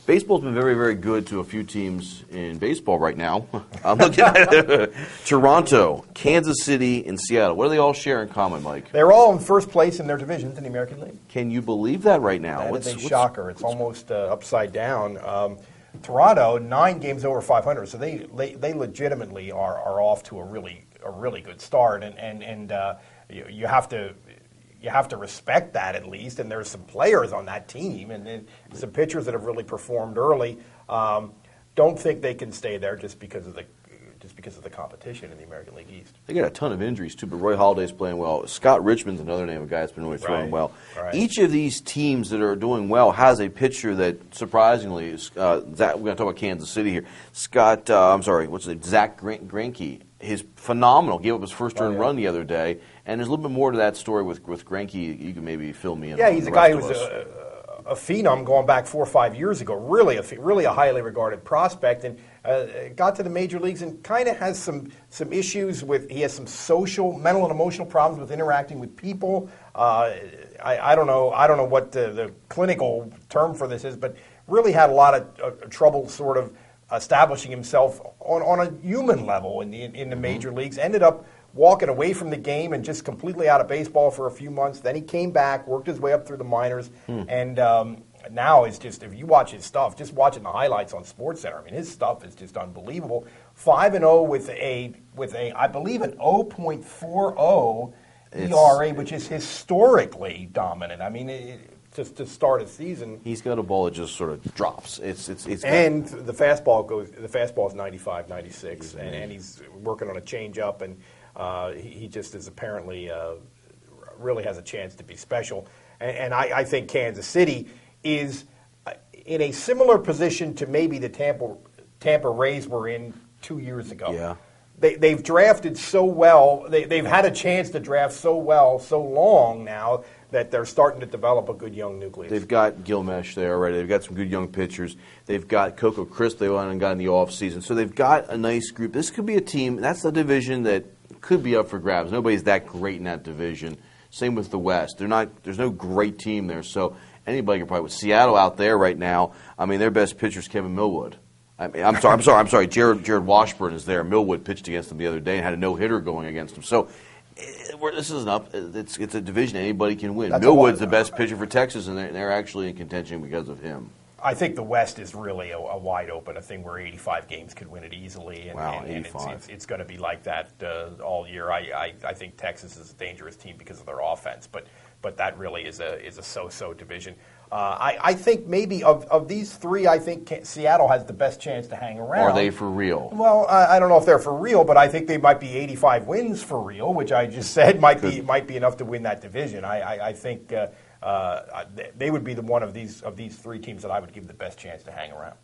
Baseball's been very, very good to a few teams in baseball right now. I'm looking at Toronto, Kansas City, and Seattle. What do they all share in common, Mike? They're all in first place in their divisions in the American League. Can you believe that right now? That is a shocker. It's almost upside down. Toronto, 9 games over 500, so they legitimately are off to a really good start, and you have to respect that at least. And there's some players on that team, and some pitchers that have really performed early. Don't think they can stay there just because of the competition in the American League East. They got a ton of injuries too, but Roy Halladay's playing well. Scott Richmond's another name, a guy that's been really throwing well. Right. Each of these teams that are doing well has a pitcher that surprisingly is. We're going to talk about Kansas City here. Zach Greinke. He's phenomenal. Gave up his first earned run the other day, and there's a little bit more to that story with Greinke. You can maybe fill me in. Yeah, he's a guy who was a phenom going back 4 or 5 years ago. Really a highly regarded prospect, and got to the major leagues and kind of has some issues with. He has some mental and emotional problems with interacting with people. I don't know what the clinical term for this is, but really had a lot of trouble sort of establishing himself on a human level in the major leagues. Ended up walking away from the game and just completely out of baseball for a few months. Then he came back, worked his way up through the minors, and now it's just, if you watch his stuff, just watching the highlights on SportsCenter, I mean, his stuff is just unbelievable. 5-0 with I believe an 0.40 ERA, which is historically dominant. I mean, just to start a season, he's got a ball that just sort of drops. And the fastball is 95, 96, and he's working on a changeup, and he just is apparently really has a chance to be special. And I think Kansas City is in a similar position to maybe the Tampa Rays were in 2 years ago. Yeah. They've drafted so well. They've had a chance to draft so well, so long now, that they're starting to develop a good young nucleus. They've got Gilmesh there already. They've got some good young pitchers. They've got Coco Crisp they went and got in the offseason. So they've got a nice group. This could be a team. That's a division that could be up for grabs. Nobody's that great in that division. Same with the West. There's no great team there. So anybody can probably, with Seattle out there right now, I mean, their best pitcher is Kevin Millwood. I'm sorry. Jared Washburn is there. Millwood pitched against him the other day and had a no-hitter going against him. So this isn't up. It's a division anybody can win. Millwood's the best pitcher for Texas, and they're actually in contention because of him. I think the West is really a wide open, a thing where 85 games could win it easily. And 85. It's going to be like that all year. I think Texas is a dangerous team because of their offense, but that really is a so-so division. I think maybe of these three, I think Seattle has the best chance to hang around. Are they for real? Well, I don't know if they're for real, but I think they might be 85 wins for real, which I just said might be enough to win that division. I think they would be one of these three teams that I would give the best chance to hang around.